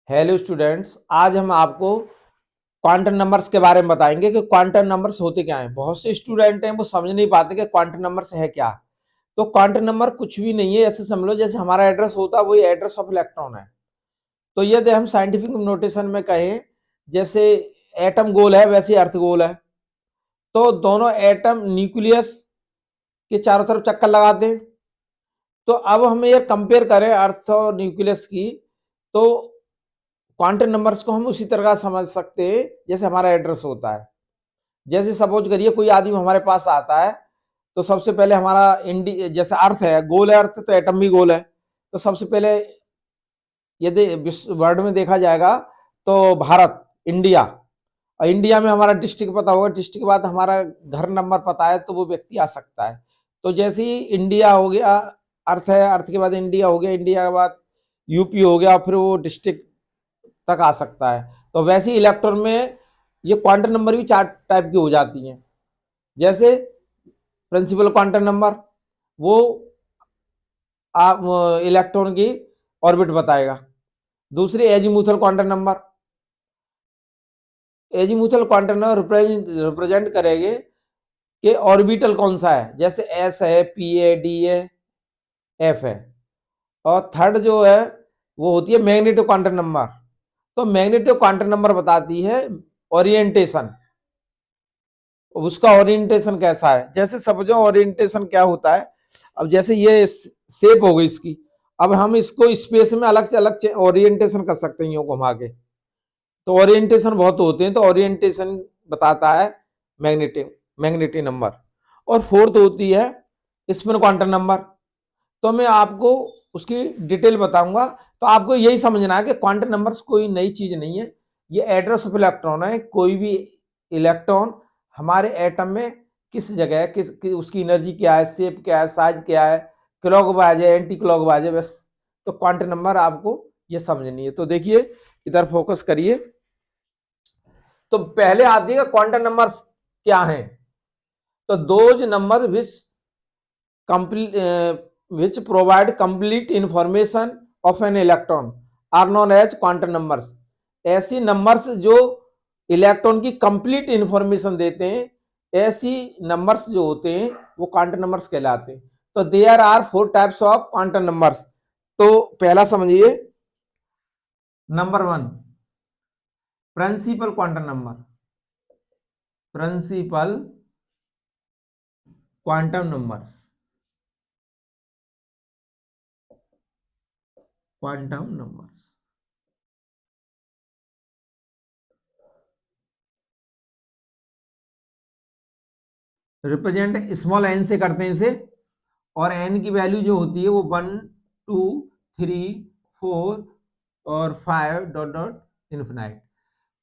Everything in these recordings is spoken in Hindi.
हेलो स्टूडेंट्स, आज हम आपको क्वांटम नंबर्स के बारे में बताएंगे कि क्वांटम नंबर्स होते क्या हैं। बहुत से स्टूडेंट हैं वो समझ नहीं पाते कि क्वांटम नंबर्स है क्या। तो क्वांटम नंबर कुछ भी नहीं है, ऐसे समझ लो जैसे हमारा एड्रेस होता है वही एड्रेस ऑफ इलेक्ट्रॉन है। तो यदि हम साइंटिफिक नोटेशन में कहें, जैसे एटम गोल है वैसे अर्थ गोल है, तो दोनों एटम न्यूक्लियस के चारों तरफ चक्कर लगाते हैं। तो अब हम ये कंपेयर करें अर्थ और न्यूक्लियस की, तो क्वांटम नंबर्स को हम उसी तरह का समझ सकते हैं जैसे हमारा एड्रेस होता है। जैसे सपोज करिए कोई आदमी हमारे पास आता है, तो सबसे पहले हमारा इंडी जैसे अर्थ है, गोल है अर्थ, तो एटम भी गोल है। तो सबसे पहले यदि वर्ल्ड में देखा जाएगा तो भारत, इंडिया, और इंडिया में हमारा डिस्ट्रिक्ट पता होगा, डिस्ट्रिक्ट के बाद हमारा घर नंबर पता है, तो वो व्यक्ति आ सकता है। तो जैसे ही इंडिया हो गया, अर्थ है, अर्थ के बाद इंडिया हो गया, इंडिया के बाद यूपी हो गया, फिर वो डिस्ट्रिक्ट तक आ सकता है। तो वैसे ही इलेक्ट्रॉन में ये क्वांटम नंबर भी चार टाइप की हो जाती हैं। जैसे प्रिंसिपल क्वांटम नंबर, वो आप इलेक्ट्रॉन की ऑर्बिट बताएगा। दूसरी azimuthal quantum number, azimuthal quantum number represent करेंगे कि ऑर्बिटल कौन सा है, जैसे एस है, पी है, डी है, एफ है। और थर्ड जो है वो होती है मैग्नेटिक क्वांटम नंबर। तो मैग्नेटिक क्वांटम नंबर बताती है ओरिएंटेशन, उसका ओरिएंटेशन कैसा है। जैसे समझो ओरिएंटेशन क्या होता है, अब जैसे ये शेप हो गई इसकी, अब हम इसको स्पेस में अलग से अलग ओरिएंटेशन कर सकते हैं यूं घुमा के। तो ओरिएंटेशन बहुत होते हैं, तो ओरिएंटेशन बताता है मैग्नेटिक मैग्नेटिक नंबर। और फोर्थ होती है स्पिन क्वांटम नंबर। तो मैं आपको उसकी डिटेल बताऊंगा। तो आपको यही समझना है कि क्वांटम नंबर्स कोई नई चीज नहीं है, ये एड्रेस ऑफ इलेक्ट्रॉन है। कोई भी इलेक्ट्रॉन हमारे एटम में किस जगह है, उसकी एनर्जी क्या है, शेप क्या है, साइज क्या है, क्लॉकवाइज है, एंटी क्लॉकवाइज है, बस। तो क्वांटम नंबर आपको ये समझनी है। तो देखिए, इधर फोकस करिए। तो पहले आती है क्वांटम नंबर्स क्या हैं। तो those number which complete which provide complete information of an electron are known as quantum numbers। ऐसी नंबर्स जो इलेक्ट्रॉन की कंप्लीट इंफॉर्मेशन देते हैं, ऐसी नंबर्स जो होते हैं वो क्वांटम नंबर्स कहलाते हैं। तो there are four types of quantum numbers. तो पहला समझिए, number one, principal quantum number. Principal quantum numbers, quantum numbers represent small N से करते हैं इसे। और एन की वैल्यू जो होती है वो 1, 2, 3, 4 और 5 डॉट डॉट इन्फिनाइट।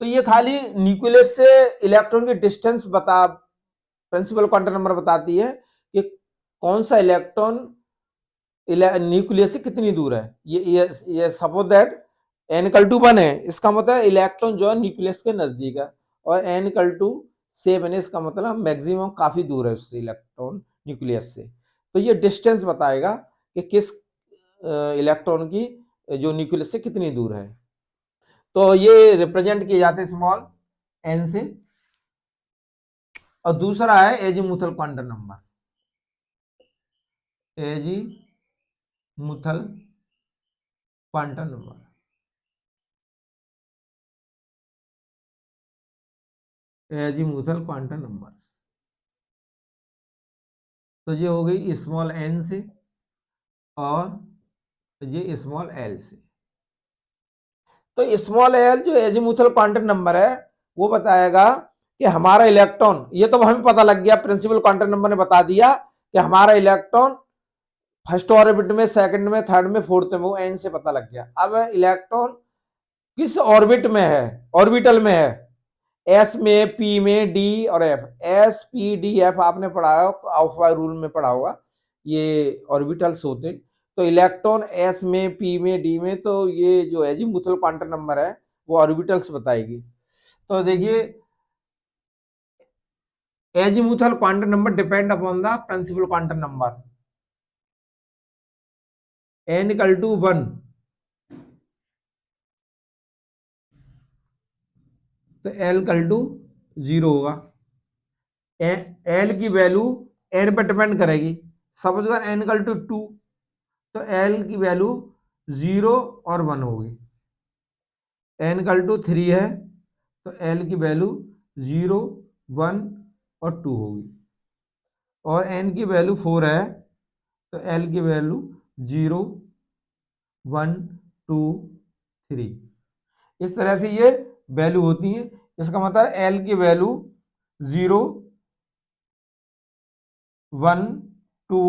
तो ये खाली न्यूक्लियस से इलेक्ट्रॉन की डिस्टेंस बता, प्रिंसिपल क्वांटम नंबर बताती है कि कौन सा इलेक्ट्रॉन न्यूक्लियस से कितनी दूर है। ये suppose that N equal to 1 है, इसका मतलब इलेक्ट्रॉन जो है न्यूक्लियस के नजदीक है। और एन इक्वल टू 7 है, इसका मतलब मैक्सिमम काफी दूर है उससे, इलेक्ट्रॉन न्यूक्लियस से। तो ये डिस्टेंस बताएगा कि किस इलेक्ट्रॉन की जो न्यूक्लियस से कितनी दूर है। तो ये रिप्रेजेंट किए जाते हैं स्मॉल एन से। और दूसरा है azimuthal quantum number. Azimuthal quantum number, azimuthal quantum number. तो ये हो गई स्मॉल एन से और ये स्मॉल एल से। तो स्मॉल एल जो एजीमुथल क्वांटम नंबर है वो बताएगा कि हमारा इलेक्ट्रॉन, ये तो हमें पता लग गया, प्रिंसिपल क्वांटम नंबर ने बता दिया कि हमारा इलेक्ट्रॉन फर्स्ट ऑर्बिट में, सेकंड में, थर्ड में, फोर्थ में, वो एन से पता लग गया। अब इलेक्ट्रॉन किस ऑर्बिट में है, ऑर्बिटल में है, एस में, पी में, डी और F. S P D F आपने पढ़ा होगा, अल्फा रूल में पढ़ा होगा, ये ऑर्बिटल्स होते। तो इलेक्ट्रॉन एस में, पी में, डी में, तो ये जो एजीमुथल क्वांटम नंबर है वो ऑर्बिटल्स बताएगी। तो देखिए, azimuthal quantum number depend upon the principal quantum number. n equal to 1 तो एल कल टू 0 होगा। एल की वैल्यू एन पर डिपेंड करेगी। सपोज अगर एन कल टू 2 तो एल की वैल्यू 0 और 1 होगी। एन कल टू 3 है तो एल की वैल्यू 0, 1 और 2 होगी। और एन की वैल्यू 4 है तो एल की वैल्यू 0, 1, 2, 3। इस तरह से ये वैल्यू होती है। इसका मतलब एल की value 0, 1, 2,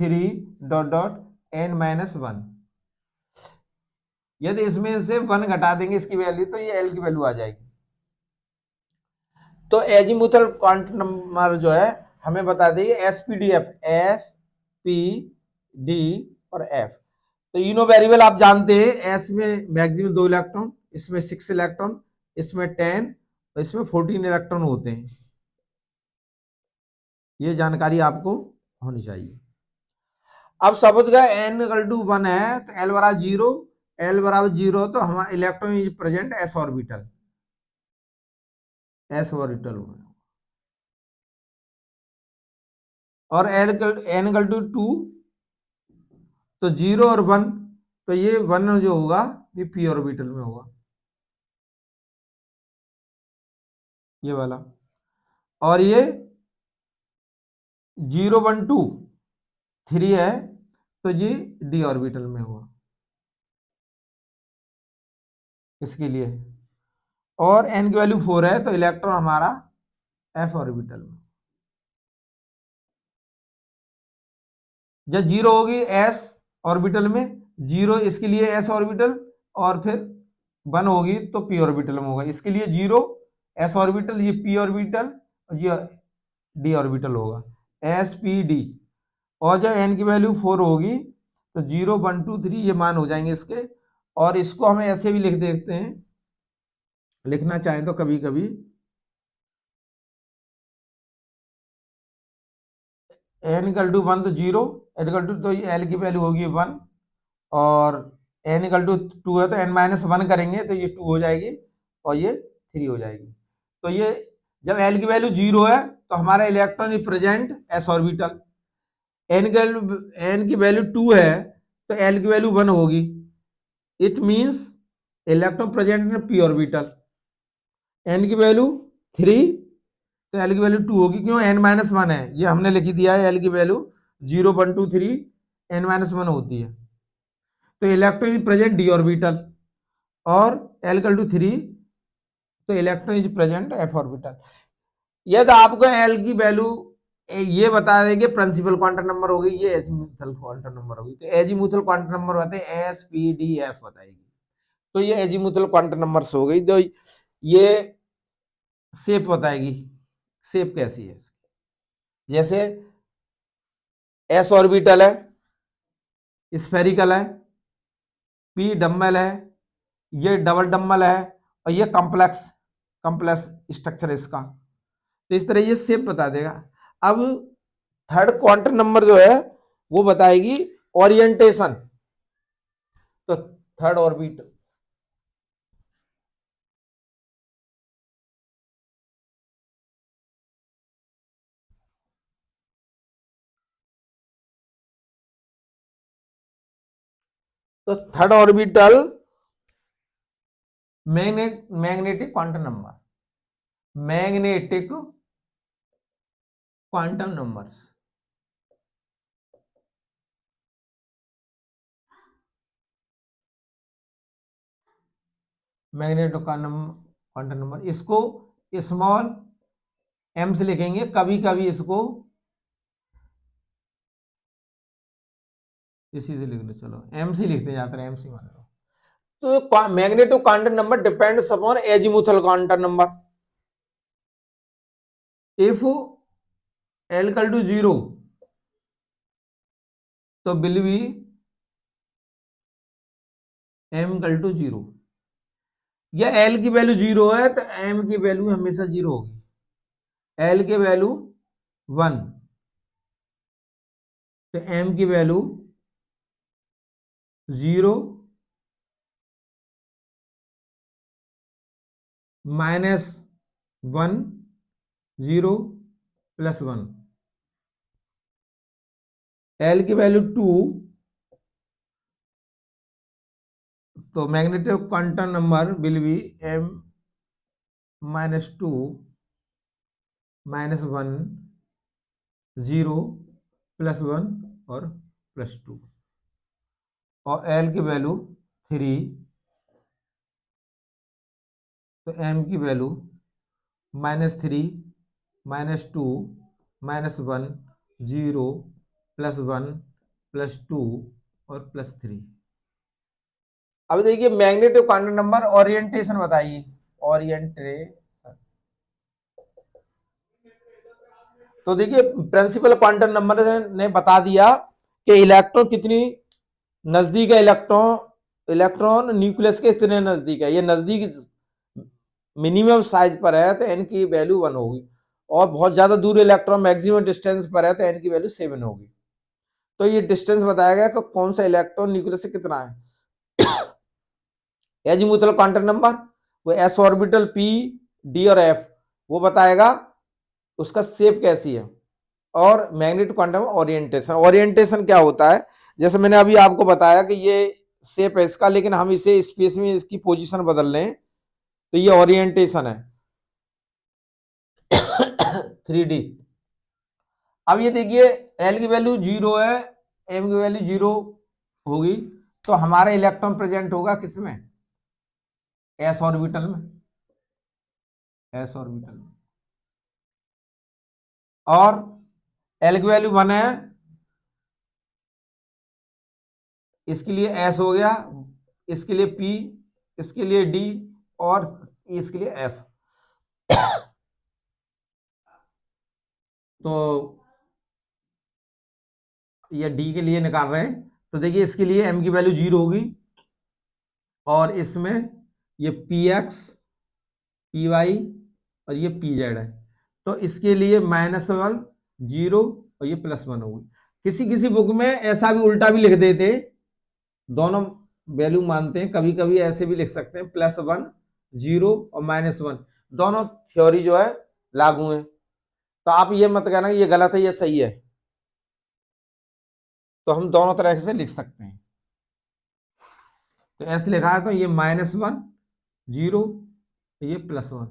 3 dot dot N minus 1। यदि इसमें से 1 घटा देंगे इसकी वैल्यू तो ये एल की वैल्यू आ जाएगी। तो एजीमुथल क्वांटम नंबर जो है हमें बता देगी एसपीडीएफ, एस पी डी और एफ। तो इनो वेरिएबल आप जानते हैं, एस में मैक्सिमम 2 इलेक्ट्रॉन, इसमें 6 इलेक्ट्रॉन, इसमें 10 और इसमें 14 इलेक्ट्रॉन होते हैं। ये जानकारी आपको होनी चाहिए। अब सपोज का एन इक्वल टू 1 है तो एल बराबर 0, एल बराबर 0 तो हमारा electron is present S orbital, S orbital में। और एन इक्वल टू 2 तो 0 और 1 तो ये 1 जो होगा ये पी ऑर्बिटल में होगा, ये वाला। और ये 0, 1, 2, 3 है तो ये डी ऑर्बिटल में होगा इसके लिए। और एन की वैल्यू 4 है तो इलेक्ट्रॉन हमारा एफ ऑर्बिटल में। जब 0 होगी एस ऑर्बिटल में, 0 इसके लिए एस ऑर्बिटल, और फिर 1 होगी तो पी ऑर्बिटल में होगा। इसके लिए 0 एस ऑर्बिटल, ये पी ऑर्बिटल और ये डी ऑर्बिटल होगा, एस पी डी। और जब एन की वैल्यू 4 होगी तो 0, 1, 2, 3 ये मान हो जाएंगे इसके। और इसको हमें ऐसे भी लिख देते हैं, लिखना चाहें तो कभी कभी एन इक्वल टू 1 तो 0, एन इक्वल टू तो एल की वैल्यू होगी 1, और एन इक्वल टू 2 है तो एन माइनस 1 करेंगे तो ये 2 हो जाएगी और ये 3 हो जाएगी। तो ये जब एल की वैल्यू 0 है तो हमारा electron is present S orbital. N की वैल्यू 2 है तो एल की वैल्यू 1 होगी। It means electron present in P orbital. N की वैल्यू 3 तो एल की वैल्यू 2 होगी, क्यों, एन माइनस 1 है, ये हमने लिख दिया है। एल की वैल्यू 0, 1, 2, 3 एन माइनस 1 होती है। तो electron is present D orbital. और एल इक्वल टू 3 तो electron is present F orbital. यदि आपको एल की वैल्यू ये बता देंगे प्रिंसिपल क्वांटम नंबर होगी, ये एजीमुथल क्वांटम नंबर होगी। तो एजीमुथल क्वांटम नंबर होते हैं एस पी डी एफ बताएगी। तो ये एजीमुथल क्वांटम नंबर्स हो गई। तो ये शेप बताएगी, शेप कैसी है। जैसे एस ऑर्बिटल है, स्फेरिकल है, पी डम्बल है, ये डबल डम्बल है, और ये कॉम्प्लेक्स कॉम्प्लेक्स स्ट्रक्चर इसका। तो इस तरह ये शेप बता देगा। अब थर्ड क्वांटम नंबर जो है वो बताएगी ओरिएंटेशन। तो थर्ड ऑर्बिट, तो third orbital magnetic quantum number, magnetic quantum numbers. Magnetic quantum number, इसको स्मॉल एम से लिखेंगे, कभी कभी इसको इसी से लिख लो, चलो एम से लिखते जाते हैं, एम से मान लो। तो magnetic quantum number depends upon azimuthal quantum number. If L equal to 0 तो will be M equal to 0, या एल की वैल्यू 0 है तो एम की वैल्यू हमेशा 0 होगी। एल की वैल्यू 1 तो एम की वैल्यू 0, -1 0 +1, L की वैल्यू 2, तो magnetic quantum number will be m-2 -1 0 +1 और +2, और L की वैल्यू 3, तो m की वैल्यू -3 -2 -1 0 +1 +2 और +3। अब देखिए मैग्नेटिक क्वांटम नंबर ओरिएंटेशन बताइए। ओरिएंटेशन, तो देखिए प्रिंसिपल क्वांटम नंबर ने बता दिया कि इलेक्ट्रॉन कितनी नजदीक है, इलेक्ट्रॉन न्यूक्लियस के कितने नजदीक है। ये नजदीक मिनिमम साइज पर है तो एन की वैल्यू 1 होगी, और बहुत ज्यादा दूर इलेक्ट्रॉन मैक्सिमम डिस्टेंस पर है तो एन की वैल्यू 7 होगी। तो ये डिस्टेंस बताया गया कि कौन सा इलेक्ट्रॉन न्यूक्लियस से कितना है। एजीमुथल क्वांटम नंबर वो एस ऑर्बिटल, पी, डी और एफ, वो बताएगा उसका शेप कैसी है। और मैग्नेटिक क्वांटम ओरिएंटेशन, ओरिएंटेशन क्या होता है, जैसे मैंने अभी आपको बताया कि ये शेप है इसका, लेकिन हम इसे स्पेस में इसकी पोजीशन बदल लें तो ये ओरिएंटेशन है। 3D। अब ये देखिए एल की वैल्यू 0 है, एम की वैल्यू 0 होगी, तो हमारा इलेक्ट्रॉन प्रेजेंट होगा किसमें, एस ऑर्बिटल में, एस ऑर्बिटल में। और एल की वैल्यू 1 है, इसके लिए एस हो गया, इसके लिए पी, इसके लिए डी और इसके लिए एफ। तो ये डी के लिए निकाल रहे हैं, तो देखिए इसके लिए एम की वैल्यू 0 होगी, और इसमें ये पी एक्स, पी वाई और ये पी जेड है, तो इसके लिए -1 0 और ये +1 होगी। किसी किसी बुक में ऐसा भी उल्टा भी लिख देते, दोनों वैल्यू मानते हैं, कभी कभी ऐसे भी लिख सकते हैं +1 0 और -1, दोनों थ्योरी जो है लागू है। तो आप ये मत कहना ये गलत है ये सही है, तो हम दोनों तरह से लिख सकते हैं। तो ऐसे लिखा है तो ये -1 0, ये +1,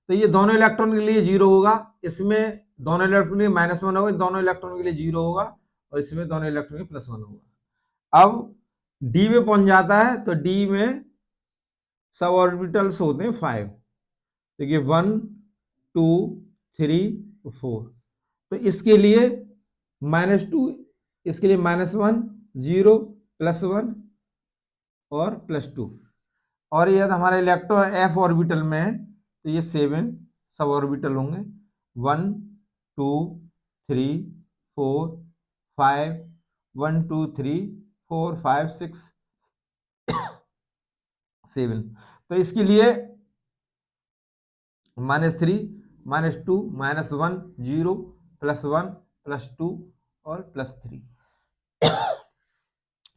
तो ये दोनों इलेक्ट्रॉन के लिए 0 होगा, इसमें दोनों इलेक्ट्रॉन के लिए -1 होगा, दोनों इलेक्ट्रॉन के लिए 0 होगा, और इसमें दोनों इलेक्ट्रॉन के +1 होगा। अब डी में पहुंच जाता है तो डी में सब ऑर्बिटल्स होते हैं 5, देखिए 1 2 3 4, तो इसके लिए -2, इसके लिए -1 0 +1 और +2, और ये हमारा इलेक्ट्रॉन एफ ऑर्बिटल में है तो ये 7 सब ऑर्बिटल होंगे, 1 2 3 4 5 1 2 3 4 5 6 7, तो इसके लिए -3 -2 -1 0 +1 +2 और +3।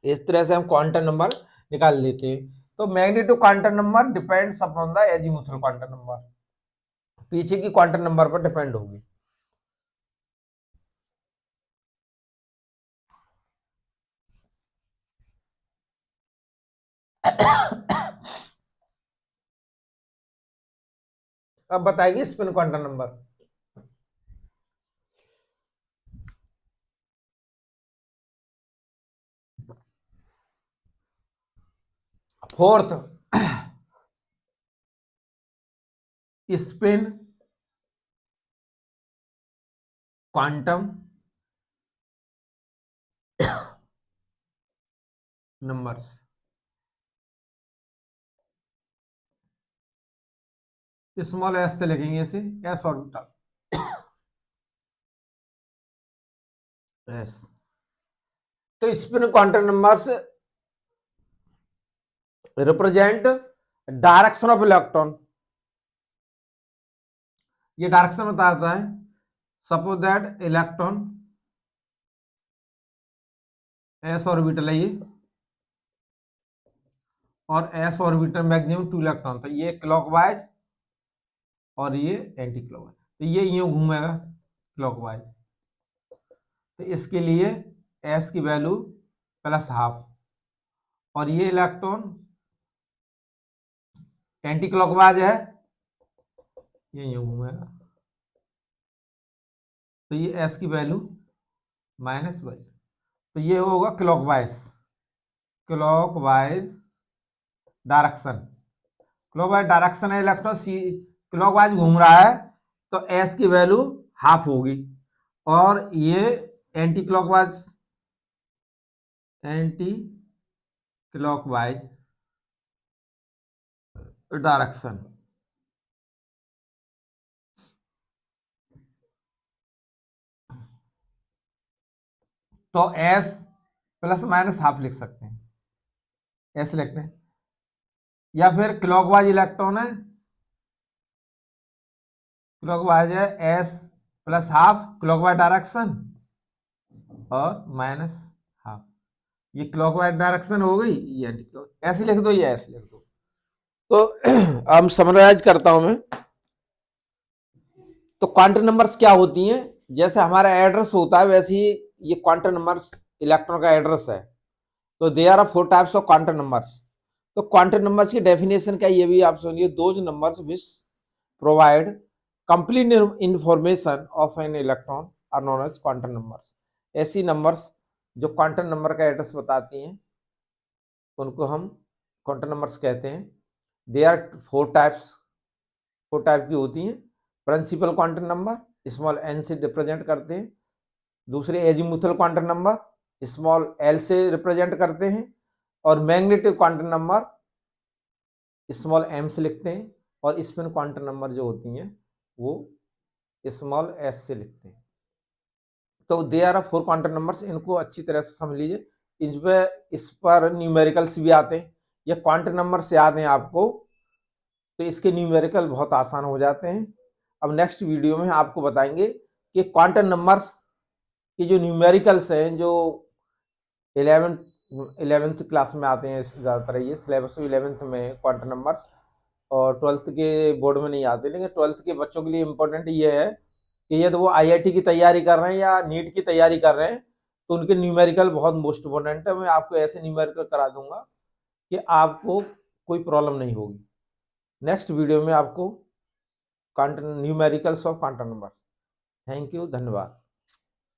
इस तरह से हम क्वांटम नंबर निकाल लेते हैं। तो magnetic quantum number depends upon the azimuthal quantum number, पीछे की क्वांटम नंबर पर डिपेंड होगी। अब बताइए spin quantum number. Fourth, spin quantum numbers, small S से लिखेंगे इसे, एस ऑर्बिटल, एस। तो spin quantum numbers represent direction of electron, ये डायरेक्शन बताता है। Suppose that electron S orbital है ये, और एस ऑर्बिटल मैक्सिमम 2 इलेक्ट्रॉन, तो ये क्लॉकवाइज और ये एंटी क्लॉकवाइज, तो ये यूं घूमेगा क्लॉकवाइज। तो इसके लिए एस की वैल्यू +12, और ये इलेक्ट्रॉन एंटी क्लॉकवाइज है, ये यूं घूमेगा, तो ये एस की वैल्यू -1, तो ये होगा clockwise, clockwise direction, clockwise direction है इलेक्ट्रॉन सी क्लॉकवाइज घूम रहा है, तो एस की वैल्यू ½ होगी, और ये एंटी क्लॉकवाइज डायरेक्शन, तो एस ±½ लिख सकते हैं, एस लिखते हैं, या फिर क्लॉकवाइज इलेक्ट्रॉन है, क्लॉकवाइज है एस +½ क्लॉकवाइज डायरेक्शन और -½ ये क्लॉकवाइज डायरेक्शन हो गई, ये एंटी क्लॉक, ऐसे लिख दो, ये ऐसे लिख दो। तो अब समराइज करता हूं मैं। तो क्वांटम नंबर्स क्या होती हैं, जैसे हमारा एड्रेस होता है वैसे ही ये क्वांटम नंबर्स इलेक्ट्रॉन का एड्रेस है। तो they are 4 types of quantum numbers. तो क्वांटम नंबर्स की डेफिनेशन क्या, ये भी आप सुनिए, those numbers which provide complete information of an electron are known as quantum numbers. ऐसी नंबर्स जो क्वांटम नंबर का एड्रेस बताती हैं उनको हम क्वांटम नंबर्स कहते हैं। दे आर 4 टाइप की होती हैं। Principal quantum number small n से रिप्रेजेंट करते हैं, दूसरे azimuthal quantum number small l से रिप्रेजेंट करते हैं, और magnetic quantum number small m से लिखते हैं, और स्पिन क्वांटम नंबर जो होती हैं वो स्मॉल s से लिखते हैं। तो दे आर 4 क्वांटम नंबर्स, इनको अच्छी तरह से समझ लीजिए। इस पर न्यूमेरिकल्स भी आते हैं, ये क्वांटम नंबर से याद हैं आपको, तो इसके न्यूमेरिकल बहुत आसान हो जाते हैं। अब नेक्स्ट वीडियो में आपको बताएंगे कि क्वांटम नंबर्स के जो न्यूमेरिकल्स हैं, जो 11th क्लास में आते हैं ज़्यादातर, ये सिलेबस 11th में क्वांटम नंबर्स, और 12th के बोर्ड में नहीं आते, लेकिन 12th के बच्चों के लिए इम्पोर्टेंट ये है कि यदि वो IIT की तैयारी कर रहे हैं या नीट की तैयारी कर रहे हैं तो उनके न्यूमेरिकल बहुत मोस्ट इम्पोर्टेंट है। मैं आपको ऐसे न्यूमेरिकल करा दूंगा कि आपको कोई प्रॉब्लम नहीं होगी। नेक्स्ट वीडियो में आपको numericals of quantum number. Thank you, धन्यवाद।